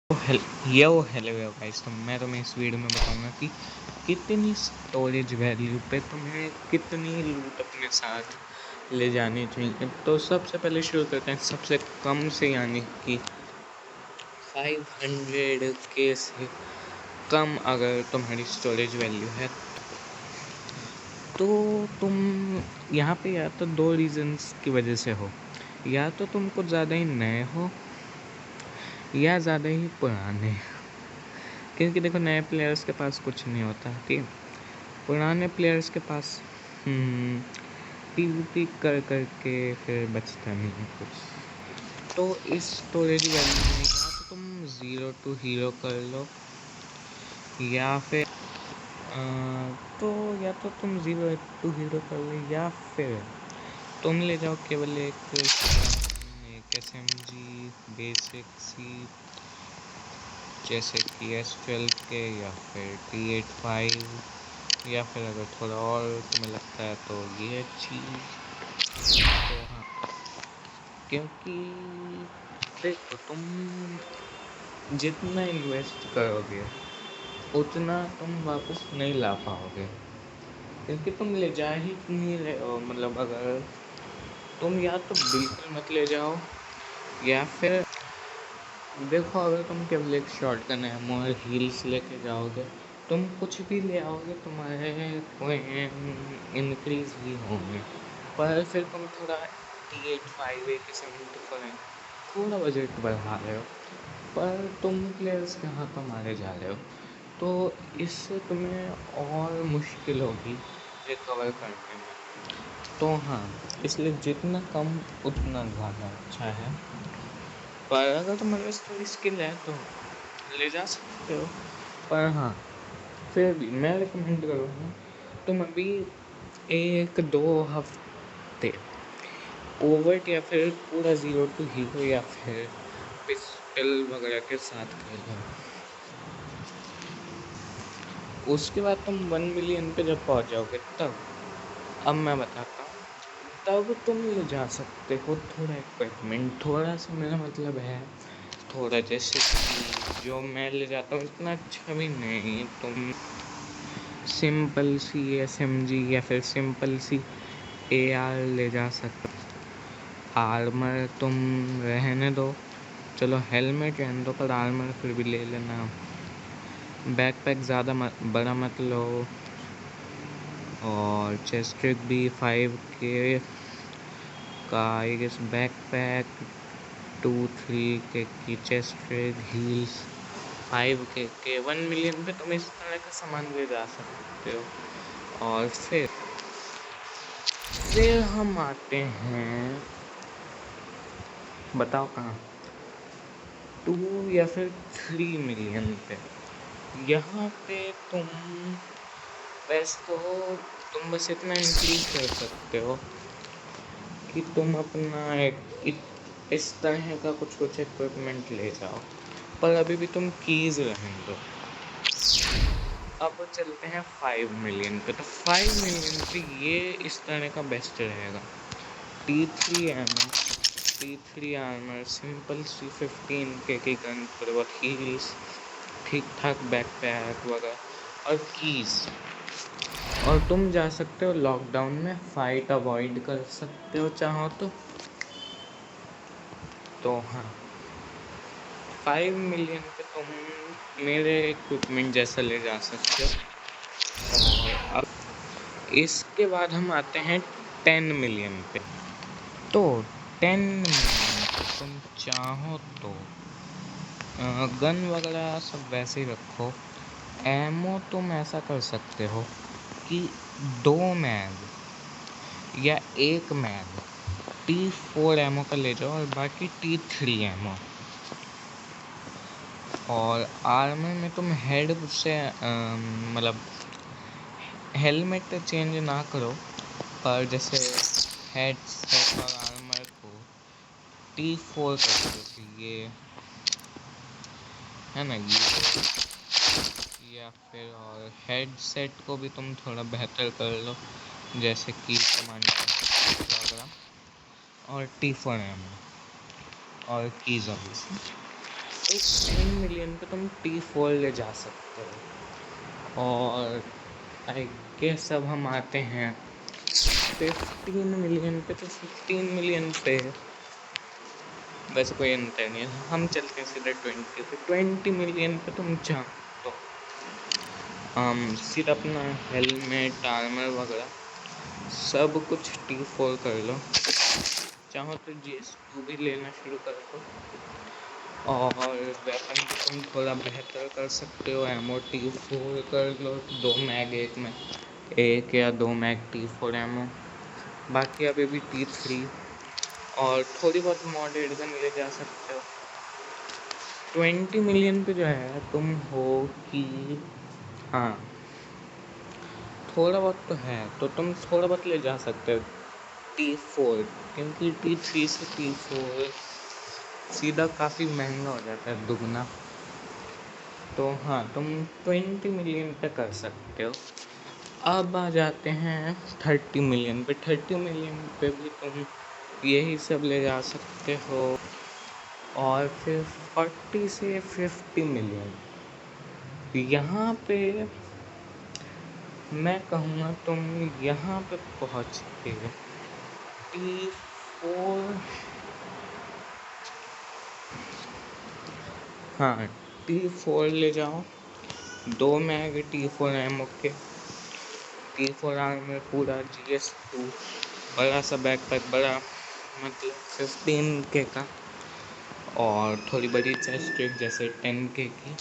Hello guys, तो मैं तुम्हें इस वीडियो में बताऊंगा कि कितनी स्टोरेज वैल्यू पे तुम्हें कितनी लूट अपने साथ ले जानी चाहिए। तो सबसे पहले शुरू करते हैं सबसे कम से, यानी कि 500 के से कम अगर तुम्हारी स्टोरेज वैल्यू है तो तुम यहाँ पे या तो दो रीजंस की वजह से हो, या तो तुम कुछ ज़्यादा ही नए हो या ज़्यादा ही पुराने। क्योंकि देखो, नए प्लेयर्स के पास कुछ नहीं होता कि पुराने प्लेयर्स के पास पीवीपी कर करके फिर बचता नहीं है कुछ। तो इस स्टोरेज वैल्यू में या तो तुम 0 टू हीरो कर लो, या फिर या तो तुम 0 टू हीरो कर लो, या फिर तुम ले जाओ केवल एक SMG बेसिक सी, जैसे कि S12 के, या फिर T85, या फिर अगर थोड़ा और तुम्हें लगता है तो ये चीज़। तो हाँ, क्योंकि देखो, तुम जितना इन्वेस्ट करोगे उतना तुम वापस नहीं ला पाओगे, क्योंकि तुम ले जा ही नहीं रहे हो। मतलब अगर तुम या तो बिल्कुल मत ले जाओ, या फिर देखो, अगर तुम केवल एक शॉटगन एमो और हील्स लेके जाओगे, तुम कुछ भी ले आओगे, तुम्हारे पॉइंट इंक्रीज ही होंगे। पर फिर तुम थोड़ा T85 AK-74 थोड़ा बजट बढ़ा रहे हो, पर तुम प्लेयर्स के हाथों मारे जा रहे हो, तो इससे तुम्हें और मुश्किल होगी रिकवर करने में। तो हाँ, इसलिए जितना कम उतना ज़्यादा अच्छा है। पर अगर तुम्हारे पास थोड़ी स्किल है तो ले जा सकते हो। पर हाँ, फिर भी मैं रिकमेंड करूँगा तुम अभी 1-2 हफ्ते ओवर्ट या फिर पूरा 0 टू हीरो या फिर पिस्टल वगैरह के साथ कर लो। उसके बाद तुम 1 मिलियन पे जब पहुंच जाओगे, तब अब मैं बताता हूँ, तब तुम ले जा सकते हो थोड़ा इक्विपमेंट। थोड़ा सा मेरा मतलब है थोड़ा, जैसे कि जो मैं ले जाता हूँ इतना अच्छा भी नहीं। तुम सिंपल सी SMG या फिर सिंपल सी AR ले जा सकते। आर्मर तुम रहने दो, चलो हेलमेट रहने दो, पर आर्मर फिर भी ले लेना। बैकपैक ज़्यादा बड़ा मत लो, और चेस्ट ट्रिक भी 5K का आई गेस बैकपैक, 2-3 के की चेस्ट ट्रिक, हील्स 5K के 1 मिलियन पे तुम इस तरह का सामान ले जा सकते हो। और फिर हम आते हैं, बताओ कहाँ, 2 या फिर 3 मिलियन पे। यहाँ पे तुम वैसे तो तुम बस इतना इंक्रीज कर सकते हो कि तुम अपना इस तरह का कुछ इक्विपमेंट ले जाओ, पर अभी भी तुम कीज रहने दो। अब चलते हैं 5 मिलियन पे। तो 5 मिलियन पे ये इस तरह का बेस्ट रहेगा। T3 ammo, T3 armour, simple C15K की गन, थोड़े बहुत हील्स, ठीक ठाक बैकपैक वगैरह और कीज। और तुम जा सकते हो लॉकडाउन में, फाइट अवॉइड कर सकते हो चाहो तो हाँ, 5 मिलियन पे तुम मेरे इक्विपमेंट जैसा ले जा सकते हो। और अब इसके बाद हम आते हैं 10 मिलियन पे। तो 10 मिलियन पे तुम चाहो तो गन वगैरह सब वैसे ही रखो। एमो तुम ऐसा कर सकते हो कि 2 मैग या 1 मैग T4 एमओ का ले जाओ, और बाकी T3 एमओ। और आर्मर में तुम हेड से मतलब हेलमेट चेंज ना करो, पर जैसे हेड सेट और आर्मर को T4 कर दो, कि ये है ना, ये, या फिर और हेड सेट को भी तुम थोड़ा बेहतर कर लो, जैसे कि कमांडर वगैरह, और T4 एमओ और कीज ऑब्वियसली। तो 10 मिलियन पे तुम T4 ले जा सकते हो। और आई गेस अब हम आते हैं 15 मिलियन पे। तो 15 मिलियन पे वैसे कोई अंतर नहीं है, हम चलते हैं सीधे 20 पे। 20 मिलियन पे तुम जाओ तो सीधा अपना हेलमेट आर्मर वगैरह सब कुछ T4 कर लो। चाहो तो GS2 भी लेना शुरू कर दो। और वेपन तुम थोड़ा बेहतर कर सकते हो, एमओ T4 कर लो, 2 मैग एक में, 1 या 2 मैग T4 एमओ, बाकी अभी भी T3 और थोड़ी बहुत मॉडेड गन ले जा सकते हो। 20 मिलियन पे जो है तुम हो कि हाँ थोड़ा बहुत तो है, तो तुम थोड़ा बहुत ले जा सकते हो T4, क्योंकि T3 से T4 सीधा काफ़ी महंगा हो जाता है, दुगना। तो हाँ तुम 20 मिलियन पे कर सकते हो। अब आ जाते हैं 30 मिलियन पे। 30 मिलियन पे भी तुम यही सब ले जा सकते हो। और फिर 40 से 50 मिलियन, यहाँ पे मैं कहूँगा तुम यहाँ पे पहुँच के T4, हाँ T4 ले जाओ, 2 मैग T4 एमओ के, T4 में पूरा GS2, बड़ा सा बैकपैक, बड़ा मतलब 15K का, और थोड़ी बड़ी चेस्ट जैसे 10K की,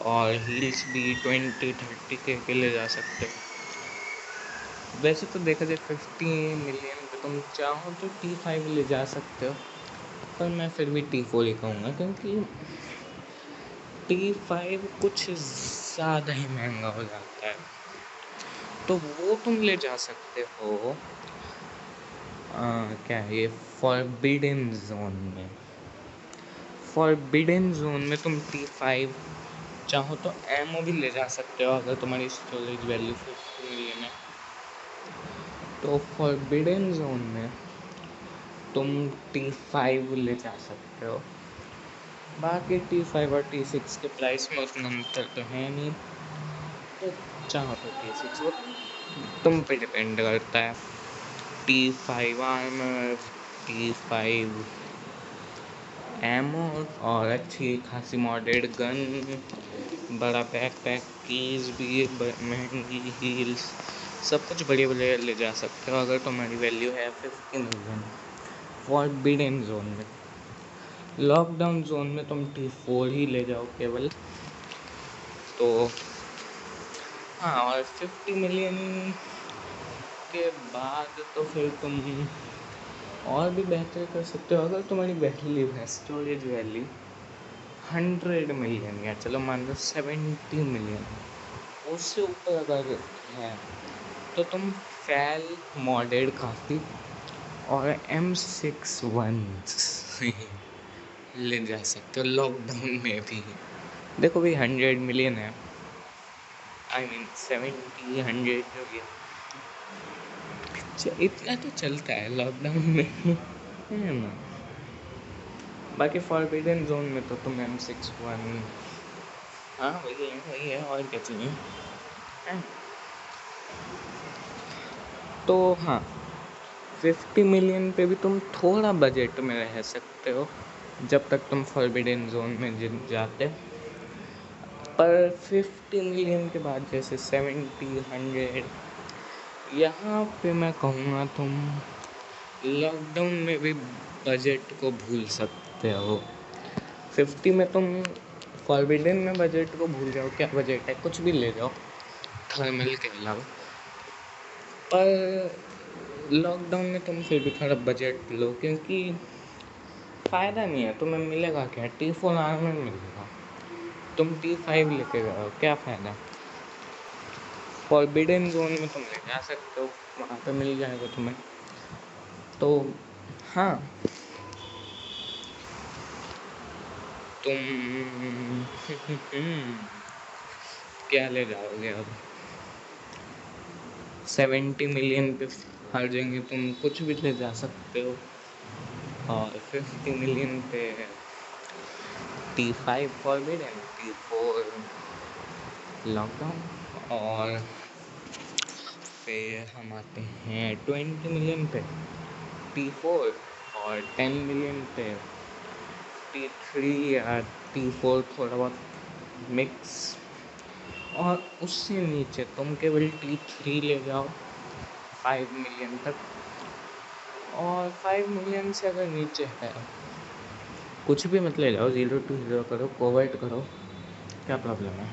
और हील्स भी 20-30K के ले जा सकते हो। वैसे तो देखा जाए 50 मिलियन पे तुम चाहो तो T5 ले जा सकते हो, पर मैं फिर भी T4 ही कहूँगा, क्योंकि T5 कुछ ज़्यादा ही महंगा हो जाता है। तो वो तुम ले जा सकते हो क्या है ये, फॉरबिडन जोन में। फॉरबिडन जोन में तुम T5 चाहो तो एमओ भी ले जा सकते हो, अगर तुम्हारी स्टोरेज वैल्यू 50 मिलियन है। तो फॉरबिडन जोन में तुम T5 ले जा सकते हो। बाकी T5 और T6 के प्राइस में उतना अंतर तो है नहीं, तो चाहो तो T6, वो तुम पे डिपेंड करता है। T5 आर्मर, T5 एमो और अच्छी खासी मॉडेड गन, बड़ा बैकपैक, कीज भी महंगी, हील्स, सब कुछ बढ़िया बढ़िया ले जा सकते हो अगर तुम्हारी वैल्यू है 50 मिलियन। फॉरबिडन जोन में, लॉकडाउन जोन में तुम T4 ही ले जाओ केवल। तो हाँ, और 50 मिलियन के बाद तो फिर तुम और भी बेहतर कर सकते हो, अगर तुम्हारी वैल्यू है, स्टोरेज वैल्यू 100 मिलियन, या चलो मान लो 70 मिलियन, उससे ऊपर अगर है तो तुम फैल मॉडेड काफ़ी और M61 ले जा सकते हो लॉकडाउन में भी। देखो भाई 100 मिलियन है, आई मीन 70 100 जो भी है, इतना तो चलता है लॉकडाउन में है ना। बाकी फॉरबिडन जोन में तो तुम M61, हाँ वही है और क्या चाहिए है। तो हाँ 50 मिलियन पे भी तुम थोड़ा बजट में रह सकते हो जब तक तुम फॉरबिडन जोन में जाते। पर 50 मिलियन के बाद जैसे 70 100, यहाँ पे मैं कहूँगा तुम लॉकडाउन में भी बजट को भूल सकते हो। 50 में तुम फॉरबिडन में बजट को भूल जाओ, क्या बजट है, कुछ भी ले जाओ थर्मल के अलावा। पर लॉकडाउन में तुम फिर भी थोड़ा बजट लो, क्योंकि फ़ायदा नहीं है, तुम्हें मिलेगा क्या, T4 आर्मर मिलेगा, तुम T5 लेके जाओ, क्या फ़ायदा। फॉरबिडन जोन में तुम ले जा सकते हो, वहाँ पे मिल जाएगा तुम्हें। तो हाँ तुम क्या ले जाओगे अब। 70 मिलियन पे हर जगह तुम कुछ भी ले जा सकते हो, और 50 मिलियन पे T5 फॉरबिडन, T4 लॉकडाउन, और फिर हम आते हैं 20 मिलियन पे T4, और 10 मिलियन पे T3 या T4 थोड़ा बहुत मिक्स, और उससे नीचे तुम केवल T3 ले जाओ 5 मिलियन तक, और 5 मिलियन से अगर नीचे है कुछ भी मत ले जाओ, 0 to 0 करो, कोवर्ट करो, क्या प्रॉब्लम है।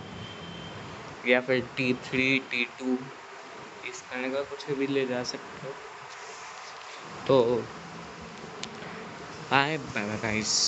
या फिर T3 T2 इस तरह का कुछ भी ले जा सकते हो। तो बाय बाय गाइस।